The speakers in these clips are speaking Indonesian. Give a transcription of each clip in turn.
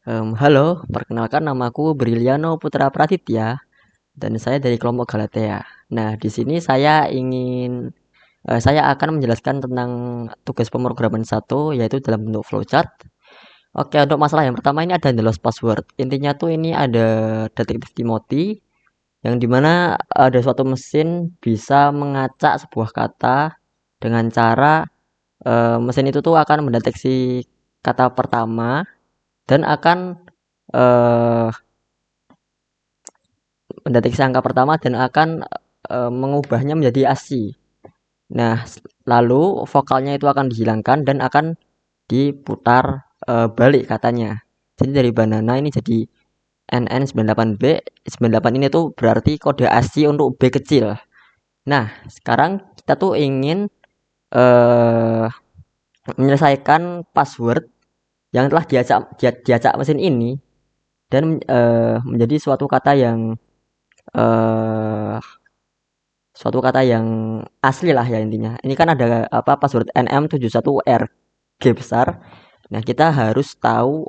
Halo, perkenalkan namaku Briliano Putra Pratitya dan saya dari kelompok Galatea. Nah, di sini saya akan menjelaskan tentang tugas pemrograman satu yaitu dalam bentuk flowchart. Oke, untuk masalah yang pertama ini ada the lost password. Intinya tuh ini ada detektif Timothy yang dimana ada suatu mesin bisa mengacak sebuah kata dengan cara mesin itu tuh akan mendeteksi kata pertama dan akan eh, mendeteksi angka pertama dan akan mengubahnya menjadi ASCII. Nah, lalu vokalnya itu akan dihilangkan dan akan diputar balik katanya. Jadi dari banana ini jadi NN98B. 98 ini tuh berarti kode ASCII untuk B kecil. Nah, sekarang kita tuh ingin eh, menyelesaikan password yang telah diacak mesin ini dan menjadi eh, suatu kata yang asli lah ya intinya. Ini kan ada apa password NM71RG besar. Nah, kita harus tahu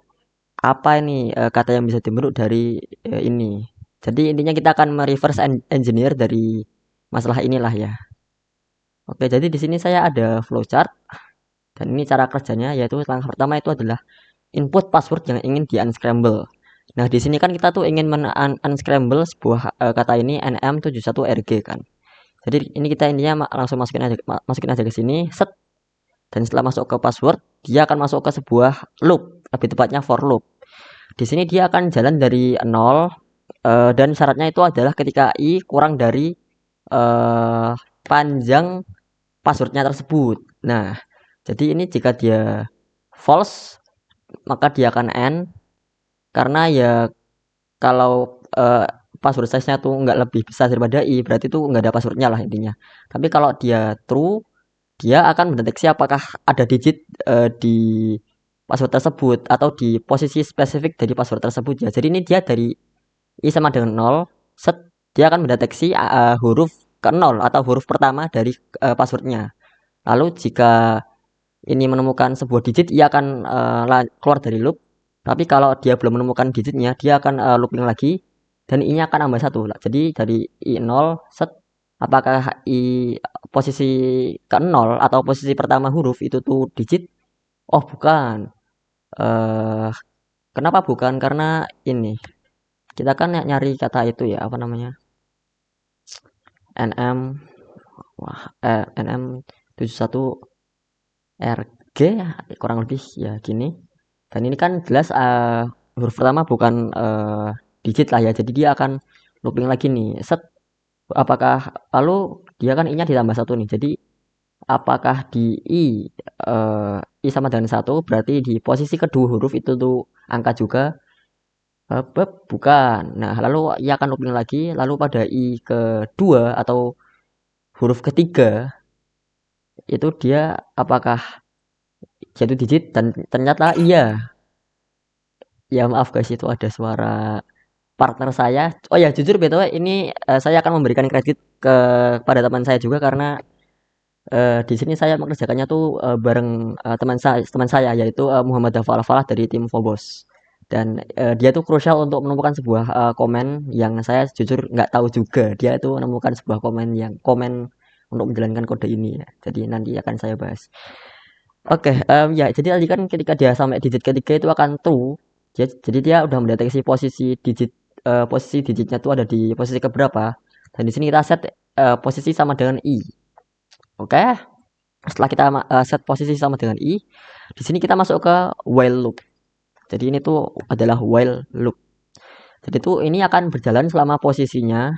apa ini kata yang bisa dibentuk dari ini. Jadi intinya kita akan mereverse engineer dari masalah inilah ya. Oke, jadi di sini saya ada flowchart dan ini cara kerjanya yaitu langkah pertama itu adalah input password yang ingin di unscramble. Nah, di sini kan kita tuh ingin unscramble sebuah kata ini NM71RG kan. Jadi ini kita intinya langsung masukin aja ke sini, set. Dan setelah masuk ke password, dia akan masuk ke sebuah loop, lebih tepatnya for loop. Di sini dia akan jalan dari 0 dan syaratnya itu adalah ketika i kurang dari eh, panjang passwordnya tersebut. Nah, jadi ini jika dia false maka dia akan end karena ya kalau password size-nya tuh nggak lebih besar daripada i berarti itu nggak ada passwordnya lah intinya. Tapi kalau dia true dia akan mendeteksi apakah ada digit di password tersebut atau di posisi spesifik dari password tersebut ya. Jadi ini dia dari i sama dengan 0, set dia akan mendeteksi huruf ke 0 atau huruf pertama dari passwordnya. Lalu jika ini menemukan sebuah digit, ia akan keluar dari loop. Tapi kalau dia belum menemukan digitnya, dia akan looping lagi dan i-nya akan nambah satu. Jadi dari i 0 set apakah i posisi ke 0 atau posisi pertama huruf itu tuh digit? Oh, bukan. Eh kenapa bukan? Karena ini kita kan nyari kata itu ya, apa namanya? NM NM 71 RG kurang lebih ya gini. Dan ini kan jelas huruf pertama bukan digit lah ya. Jadi dia akan looping lagi nih. Set apakah lalu dia kan i-nya ditambah satu nih. Jadi apakah di i sama dengan satu berarti di posisi kedua huruf itu tuh angka juga? Bukan. Nah, lalu ia akan looping lagi. Lalu pada i kedua atau huruf ketiga itu dia apakah jatuh digit dan ternyata iya. Ya maaf guys itu ada suara partner saya. Oh ya jujur btw ini saya akan memberikan kredit kepada teman saya juga karena di sini saya mengerjakannya tuh bareng teman saya yaitu Muhammad Dafal Falah dari tim Phobos. Dan dia tuh krusial untuk menemukan sebuah komen yang saya jujur nggak tahu juga. Dia itu menemukan sebuah komen untuk menjalankan kode ini ya. Jadi nanti akan saya bahas. Oke, ya jadi tadi kan ketika dia sampai digit ketiga itu akan true. Jadi dia udah mendeteksi posisi digitnya tuh ada di posisi keberapa. Dan di sini kita set posisi sama dengan i. Oke. Setelah kita set posisi sama dengan i, di sini kita masuk ke while loop. Jadi ini tuh adalah while loop. Jadi tuh ini akan berjalan selama posisinya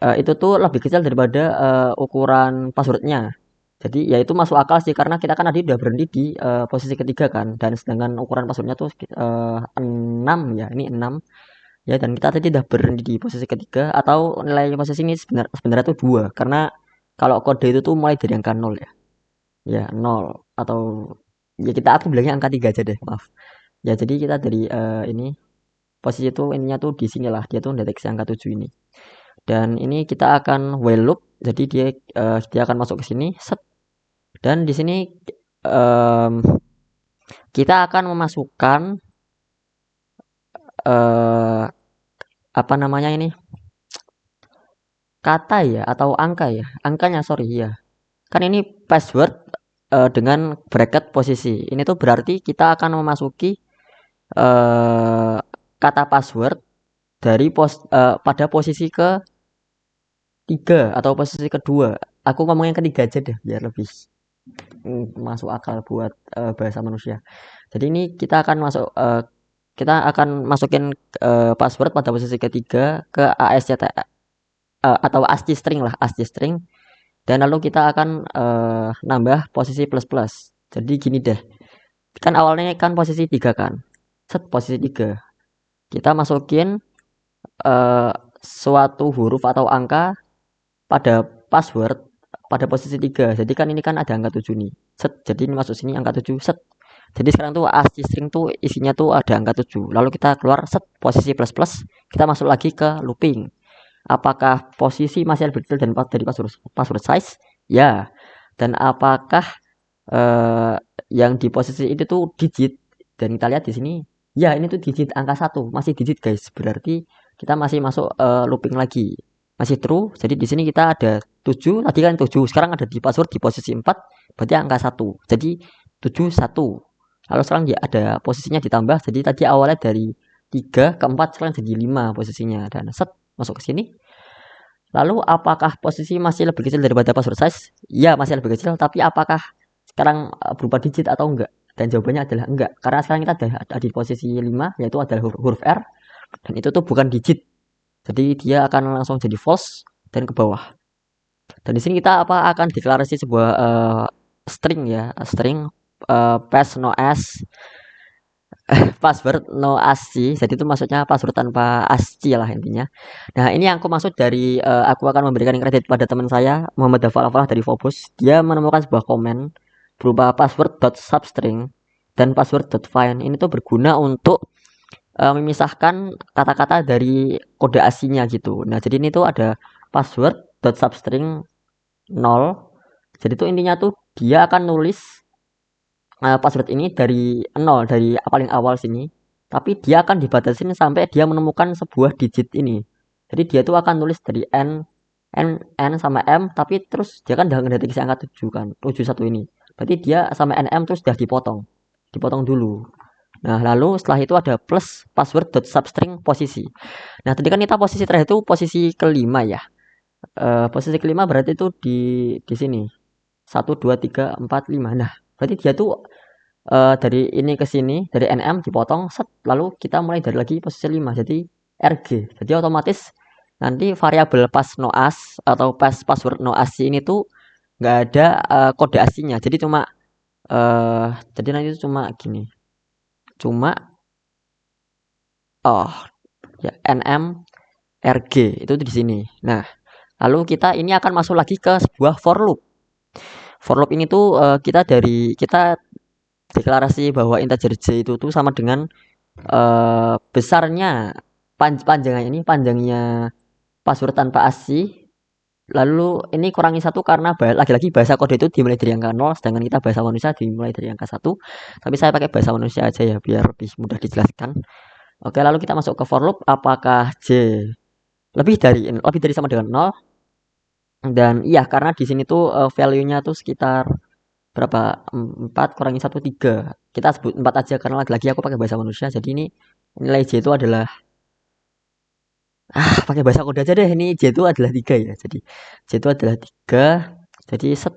itu tuh lebih kecil daripada ukuran passwordnya. Jadi ya itu masuk akal sih karena kita kan tadi udah berhenti di posisi ketiga kan dan sedangkan ukuran passwordnya tuh 6 ya ini 6 ya dan kita tadi udah berhenti di posisi ketiga atau nilai posisi ini sebenarnya tuh 2 karena kalau kode itu tuh mulai dari angka 0 ya. Ya 0 atau ya aku bilangnya angka 3 aja deh, maaf. Ya jadi kita dari ini posisi itu ininya tuh di sinilah dia tuh deteksi angka 7 ini. Dan ini kita akan while loop jadi dia akan masuk ke sini set dan di sini um, kita akan memasukkan eh, apa namanya ini, kata ya atau angka ya, angkanya sorry ya, kan ini password dengan bracket posisi. Ini tuh berarti kita akan memasuki eh, kata password dari pada posisi ketiga atau posisi kedua. Aku ngomong yang ketiga aja deh biar lebih masuk akal buat bahasa manusia. Jadi ini kita akan masukin password pada posisi ketiga ke ASCII atau ASCII string lah, ASCII string, dan lalu kita akan nambah posisi plus plus. Jadi gini deh, kan awalnya kan posisi 3 kan, set posisi 3 kita masukin eh, suatu huruf atau angka pada password pada posisi 3. Jadi kan ini kan ada angka 7 nih, set, jadi ini masuk sini angka 7, set. Jadi sekarang tuh ASCII string tuh isinya tuh ada angka 7, lalu kita keluar set posisi plus plus, kita masuk lagi ke looping. Apakah posisi masih lebih kecil dari password size? Ya. Dan apakah eh, yang di posisi itu tuh digit? Dan kita lihat di sini, ya ini tuh digit angka 1, masih digit guys. Berarti kita masih masuk looping lagi. Masih true. Jadi di sini kita ada 7, tadi kan 7. Sekarang ada di password di posisi 4, berarti angka 1. Jadi 7 1. Lalu sekarang ya ada posisinya ditambah. Jadi tadi awalnya dari 3 ke 4, sekarang jadi 5 posisinya. Dan set masuk ke sini. Lalu apakah posisi masih lebih kecil daripada password size? Ya, masih lebih kecil, tapi apakah sekarang berupa digit atau enggak? Dan jawabannya adalah enggak. Karena sekarang kita ada di posisi 5, yaitu adalah huruf R, dan itu tuh bukan digit. Jadi dia akan langsung jadi false dan ke bawah. Dan di sini kita akan deklarasi sebuah string ya, string pass no s password no ASCII. Jadi itu maksudnya password tanpa ASCII lah intinya. Nah, ini yang aku maksud dari aku akan memberikan kredit pada teman saya Muhammad Dafal dari Phobos. Dia menemukan sebuah komen berupa password.substring dan password.find. Ini tuh berguna untuk memisahkan kata-kata dari kode ASCII-nya gitu. Nah, jadi ini tuh ada password.substring 0. Jadi itu intinya tuh dia akan nulis password ini dari 0, dari paling awal sini, tapi dia akan dibatasin sampai dia menemukan sebuah digit ini. Jadi dia tuh akan nulis dari n sama m, tapi terus dia kan udah ngedeteksi angka 7 kan, 71 ini. Berarti dia sama nm terus udah dipotong dulu. Nah, lalu setelah itu ada plus password.substring posisi. Nah, tadi kan kita posisi terakhir itu posisi kelima ya. Posisi kelima berarti itu di sini. 1 2 3 4 5. Nah, berarti dia tuh dari ini ke sini, dari nm dipotong set, lalu kita mulai dari lagi posisi 5, jadi rg. Jadi otomatis nanti variabel pass no as atau password no asci ini tuh nggak ada kode ascinya, jadi cuma jadi nanti itu cuma gini, cuma oh ya nm rg itu di sini. Nah, lalu kita ini akan masuk lagi ke sebuah for loop. For loop ini tuh kita deklarasi bahwa integer j itu tuh sama dengan besarnya panjangnya password tanpa ASCII, lalu ini kurangi 1 karena lagi-lagi bahasa kode itu dimulai dari angka 0, sedangkan kita bahasa manusia dimulai dari angka 1. Tapi saya pakai bahasa manusia aja ya biar lebih mudah dijelaskan. Oke, lalu kita masuk ke for loop. Apakah j lebih dari sama dengan 0? Dan iya, karena di sini tuh value-nya tuh sekitar berapa, 4 kurangi 1 3, kita sebut 4 aja karena lagi-lagi aku pakai bahasa manusia. Jadi ini nilai j itu adalah pakai bahasa kode aja deh, ini j itu adalah 3 ya. Jadi j itu adalah 3, jadi set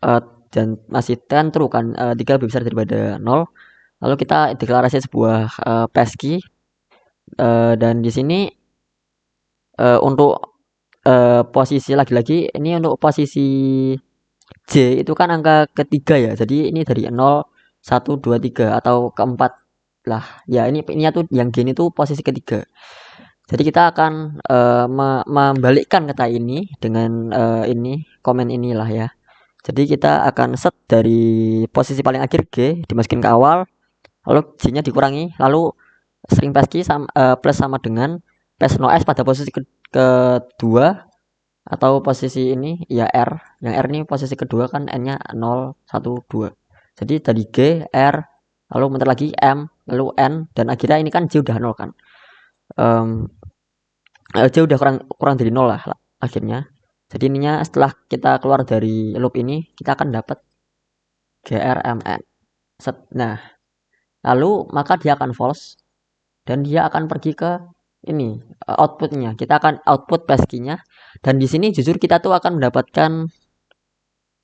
uh, dan masih 10 true kan, 3 lebih besar daripada 0. Lalu kita deklarasi sebuah passkey, dan di sini untuk posisi lagi-lagi ini untuk posisi J itu kan angka ketiga ya. Jadi ini dari 0 1 2 3 atau keempat lah. Ya, ini tuh yang gini tuh posisi ketiga. Jadi kita akan membalikkan kata ini dengan ini komen inilah ya. Jadi kita akan set dari posisi paling akhir G dimasukin ke awal, lalu J-nya dikurangi, lalu string passkey plus sama dengan pass no s pada posisi kedua atau posisi ini ya R. Yang R ini posisi kedua kan n-nya 0 1 2. Jadi dari G R lalu bentar lagi M lalu N, dan akhirnya ini kan J udah 0 kan. Um, J udah kurang kurang dari 0 lah akhirnya. Jadi ininya setelah kita keluar dari loop ini, kita akan dapat GRMN. Nah, lalu maka dia akan false dan dia akan pergi ke ini outputnya. Kita akan output passkey-nya, dan di sini jujur kita tuh akan mendapatkan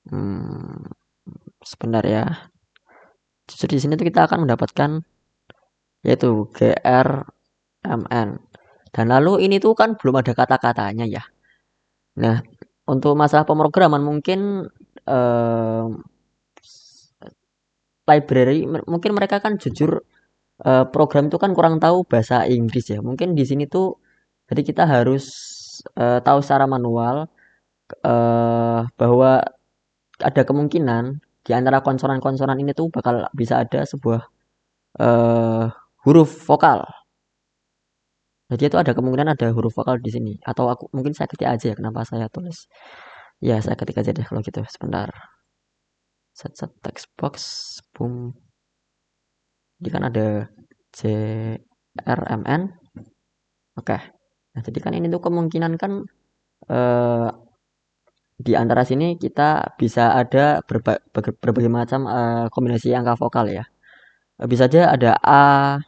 hmm, sebentar ya. Jujur di sini tuh kita akan mendapatkan yaitu GRMN. Dan lalu ini tuh kan belum ada kata-katanya ya. Nah, untuk masalah pemrograman mungkin eh, library mungkin mereka kan jujur program itu kan kurang tahu bahasa Inggris ya. Mungkin di sini tuh jadi kita harus tahu secara manual bahwa ada kemungkinan di antara konsonan-konsonan ini tuh bakal bisa ada sebuah eh, huruf vokal. Jadi itu ada kemungkinan ada huruf vokal di sini. Atau aku mungkin saya ketik aja ya, kenapa saya tulis. Ya, saya ketik aja deh kalau gitu. Sebentar. Set text box boom. Jadi kan ada JRMN. Oke. Nah, jadi kan ini tuh kemungkinan kan eh, di antara sini kita bisa ada berbagai macam kombinasi angka vokal ya. Bisa aja ada A,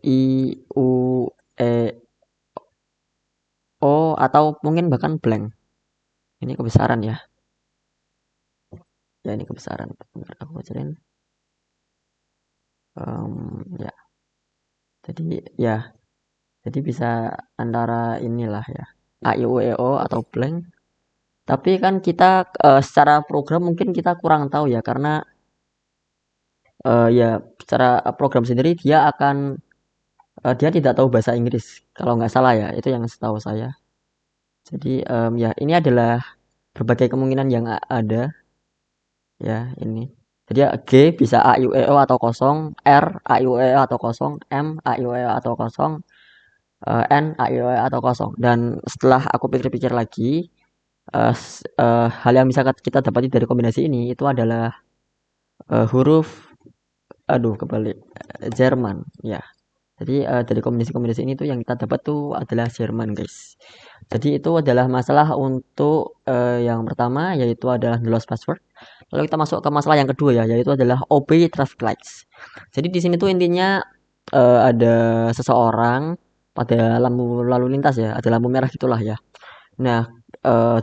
I, U, E, O, atau mungkin bahkan blank. Ini kebesaran ya. Ya, ini kebesaran. Bentar, aku bacain. Ya, jadi ya, jadi bisa antara inilah ya. A, I, U, E, O atau blank. Tapi kan kita secara program mungkin kita kurang tahu ya, karena ya secara program sendiri dia akan dia tidak tahu bahasa Inggris kalau nggak salah ya, itu yang setahu saya. Jadi ya ini adalah berbagai kemungkinan yang ada ya ini. Jadi ya, G bisa A I U E O atau kosong, R A I U E O atau kosong, M A I U E O atau kosong, N A I U E O atau kosong. Dan setelah aku pikir-pikir lagi, hal yang bisa kita dapati dari kombinasi ini itu adalah huruf, aduh kebalik, Jerman ya. Jadi dari kombinasi-kombinasi ini tuh yang kita dapat tuh adalah Jerman guys. Jadi itu adalah masalah untuk yang pertama, yaitu adalah the lost password. Lalu kita masuk ke masalah yang kedua ya, yaitu adalah obey traffic lights. Jadi di sini tuh intinya ada seseorang pada lampu lalu lintas ya, ada lampu merah gitulah ya. Nah,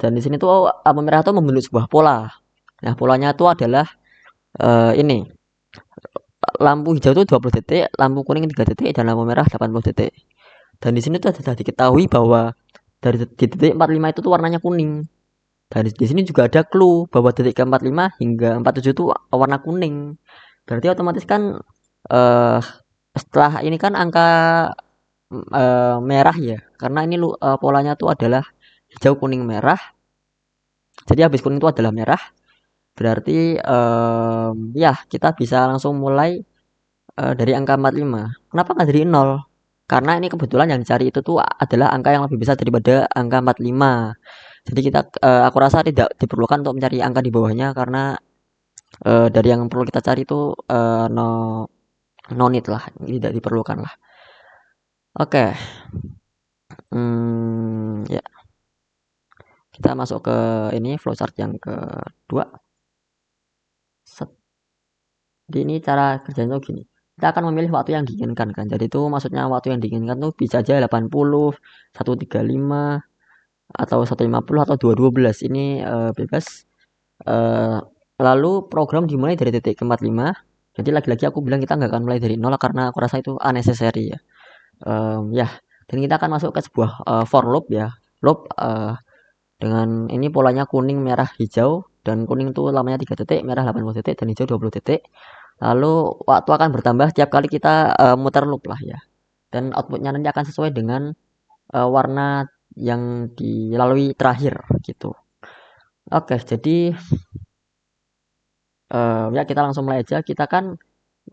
dan di sini tuh lampu merah tuh membentuk sebuah pola. Nah, polanya tuh adalah ini lampu hijau itu 20 detik, lampu kuning 3 detik, dan lampu merah 80 detik. Dan di sini tuh sudah diketahui bahwa dari di detik 45 itu tuh warnanya kuning. Dan di sini juga ada clue bahwa detik ke 45 hingga 47 itu warna kuning. Berarti otomatis kan eh setelah ini kan angka merah ya. Karena ini polanya tuh adalah hijau kuning merah. Jadi habis kuning itu adalah merah. Berarti ya kita bisa langsung mulai dari angka 45. Kenapa nggak dari 0? Karena ini kebetulan yang dicari itu tuh adalah angka yang lebih besar daripada angka 45. Jadi kita aku rasa tidak diperlukan untuk mencari angka di bawahnya, karena dari yang perlu kita cari itu no need lah, tidak diperlukan lah. Oke. Ya, kita masuk ke ini flowchart yang kedua. Set. Jadi ini cara kerjanya tuh gini. Kita akan memilih waktu yang diinginkan kan. Jadi itu maksudnya waktu yang diinginkan tuh bisa aja 80, 135, atau 150 atau 212. Ini bebas. Eh, Lalu program dimulai dari titik ke 45. Jadi lagi-lagi aku bilang kita nggak akan mulai dari nol karena aku rasa itu unnecessary ya. Ya, dan kita akan masuk ke sebuah for loop ya. Loop dengan ini polanya kuning, merah, hijau, dan kuning itu lamanya 3 detik, merah 80 detik, dan hijau 20 detik. Lalu waktu akan bertambah setiap kali kita muter loop lah ya. Dan outputnya nanti akan sesuai dengan warna yang dilalui terakhir gitu. Oke, jadi ya kita langsung mulai aja. Kita kan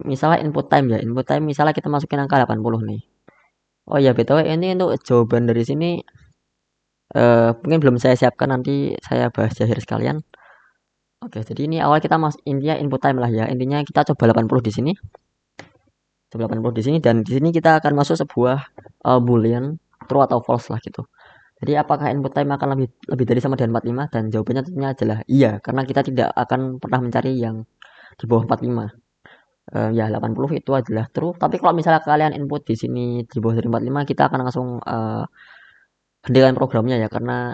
misalnya input time ya. Input time misalnya kita masukin angka 80 nih. Oh ya, BTW ini untuk jawaban dari sini mungkin belum saya siapkan, nanti saya bahas di akhir sekalian. Oke, jadi ini awal kita intinya input time lah ya. Intinya kita coba 80 di sini. jam 80 di sini, dan di sini kita akan masuk sebuah boolean true atau false lah gitu. Jadi apakah input time akan lebih lebih dari sama dengan 45, dan jawabannya tentunya adalah iya, karena kita tidak akan pernah mencari yang di bawah 45. Ya 80 itu adalah true. Tapi kalau misalnya kalian input di sini di bawah dari 45, kita akan langsung hentikan programnya ya, karena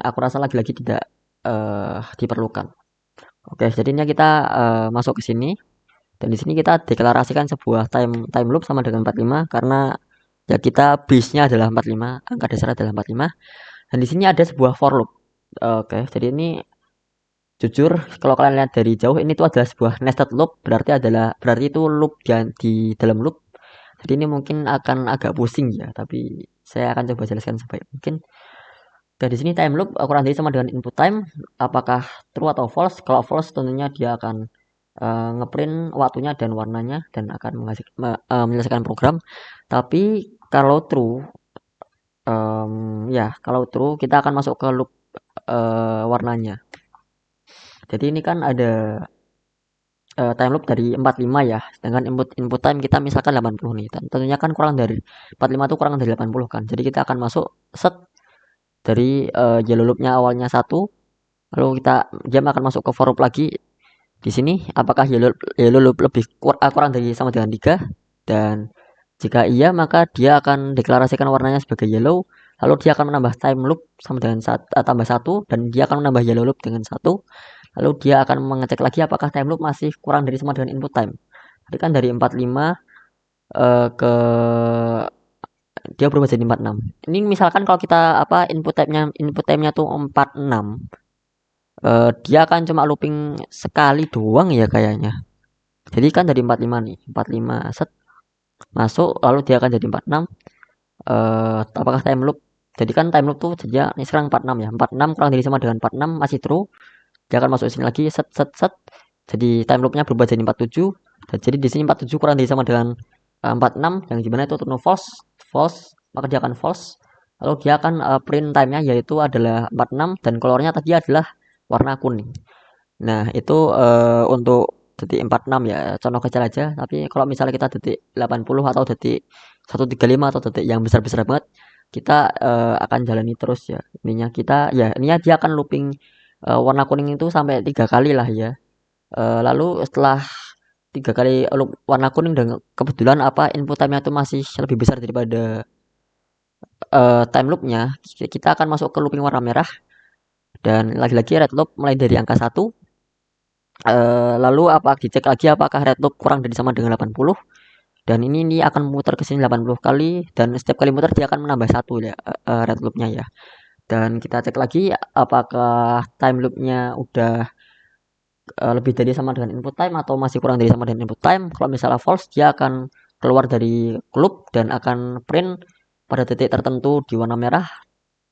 aku rasa lagi-lagi tidak diperlukan. Oke, jadinya kita masuk ke sini, dan di sini kita deklarasikan sebuah time loop sama dengan 45, karena ya kita base-nya adalah 45, angka dasar adalah 45, dan di sini ada sebuah for loop. Oke, jadi ini jujur kalau kalian lihat dari jauh, ini tuh adalah sebuah nested loop, berarti itu loop di dalam loop. Jadi ini mungkin akan agak pusing ya, tapi saya akan coba jelaskan sebaik mungkin. Dan di sini time loop kurang dari sama dengan input time, apakah true atau false. Kalau false tentunya dia akan ngeprint waktunya dan warnanya, dan akan menyelesaikan program. Tapi kalau true, ya kalau true kita akan masuk ke loop warnanya. Jadi ini kan ada time loop dari 45 ya, sedangkan input time kita misalkan 80 nih, dan tentunya kan kurang dari 45 itu kurang dari 80 kan. Jadi kita akan masuk set dari yellow loopnya awalnya 1, lalu dia akan masuk ke for loop lagi. Di sini apakah yellow loop lebih kurang dari sama dengan 3, dan jika iya maka dia akan deklarasikan warnanya sebagai yellow, lalu dia akan menambah time loop sama dengan tambah 1, dan dia akan menambah yellow loop dengan 1, lalu dia akan mengecek lagi apakah time loop masih kurang dari sama dengan input time. Jadi kan dari 45 ke dia berubah jadi 46. Ini misalkan kalau kita input time-nya tuh 46, dia akan cuma looping sekali doang ya kayaknya. Jadi kan dari 45 nih, 45 set masuk, lalu dia akan jadi 46. Apakah time loop? Jadi kan time loop tuh dia ini sekarang 46 ya. 46 kurang dari sama dengan 46 masih true. Dia akan masuk sini lagi set set set. Jadi time loopnya berubah jadi 47. Dan jadi di sini 47 kurang dari sama dengan 46, yang gimana itu true false. False, maka dia akan false. Lalu dia akan print time-nya yaitu adalah 46, dan colornya tadi adalah warna kuning. Nah, itu untuk detik 46 ya, contoh kecil aja. Tapi kalau misalnya kita detik 80 atau detik 135 atau detik yang besar-besar banget, kita akan jalani terus ya. Ininya dia akan looping warna kuning itu sampai 3 kali lah ya. Lalu setelah 3 kali loop warna kuning, dan kebetulan input time-nya itu masih lebih besar daripada time loop-nya, kita akan masuk ke looping warna merah, dan lagi-lagi red loop mulai dari angka 1. Lalu dicek lagi apakah red loop kurang dari sama dengan 80, dan ini akan muter ke sini 80 kali, dan setiap kali muter dia akan menambah 1 ya, red loopnya ya. Dan kita cek lagi apakah time loopnya udah lebih dari sama dengan input time atau masih kurang dari sama dengan input time. Kalau misalnya false, dia akan keluar dari loop dan akan print pada titik tertentu di warna merah,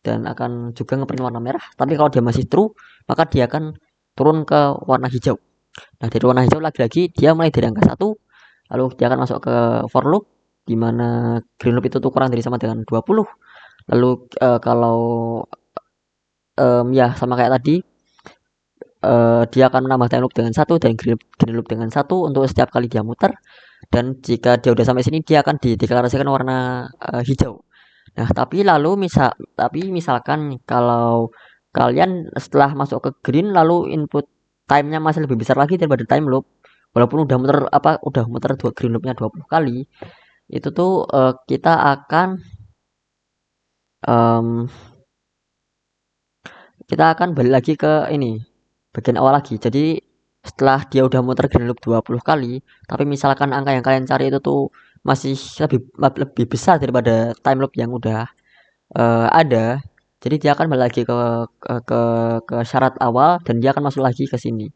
dan akan juga ngeprint warna merah. Tapi kalau dia masih true, maka dia akan turun ke warna hijau. Nah, dari warna hijau lagi-lagi dia mulai dari angka 1, lalu dia akan masuk ke for loop, di mana green loop itu tuh kurang dari sama dengan 20. Lalu kalau ya sama kayak tadi, dia akan menambah time loop dengan 1 dan green loop dengan 1 untuk setiap kali dia muter. Dan jika dia udah sampai sini, dia akan dideklarasikan warna hijau. Nah, tapi misalkan kalau kalian setelah masuk ke green lalu input time-nya masih lebih besar lagi daripada time loop, walaupun udah muter green loop-nya 20 kali, itu tuh um, kita akan balik lagi ke ini bagian awal lagi. Jadi setelah dia udah muter green loop 20 kali, tapi misalkan angka yang kalian cari itu tuh masih lebih besar daripada time loop yang udah ada, jadi dia akan balik lagi ke syarat awal, dan dia akan masuk lagi ke sini.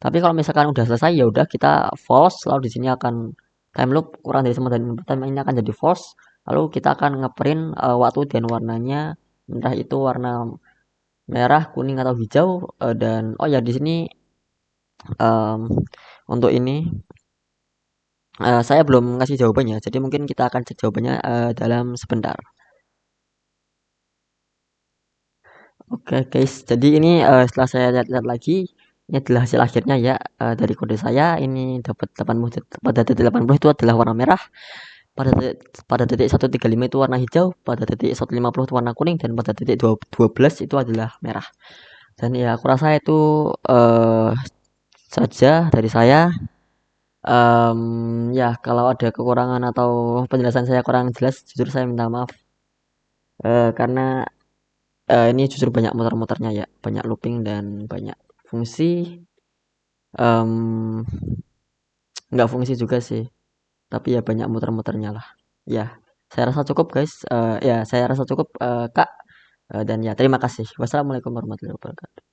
Tapi kalau misalkan udah selesai, ya udah kita false, lalu di sini akan time loop kurang dari sama dengan input time, ini akan jadi false. Lalu kita akan ngeprint waktu dan warnanya, entah itu warna merah, kuning atau hijau. Dan oh ya, di sini um, untuk ini saya belum ngasih jawabannya, jadi mungkin kita akan cek jawabannya dalam sebentar. Oke guys, jadi ini setelah saya lihat-lihat lagi, Ini adalah hasil akhirnya ya, dari kode saya ini dapat 80, pada titik 80 itu adalah warna merah, pada titik 135 itu warna hijau, pada titik 150 itu warna kuning, dan pada titik 12 itu adalah merah. Dan ya aku rasa itu saja dari saya. Ya kalau ada kekurangan atau penjelasan saya kurang jelas, jujur saya minta maaf. Karena ini jujur banyak muter-muternya ya, banyak looping dan banyak fungsi. Em, nggak fungsi juga sih, tapi ya banyak muter-muternya lah. Ya, saya rasa cukup guys. Ya saya rasa cukup Kak. Dan ya terima kasih. Wassalamualaikum warahmatullahi wabarakatuh.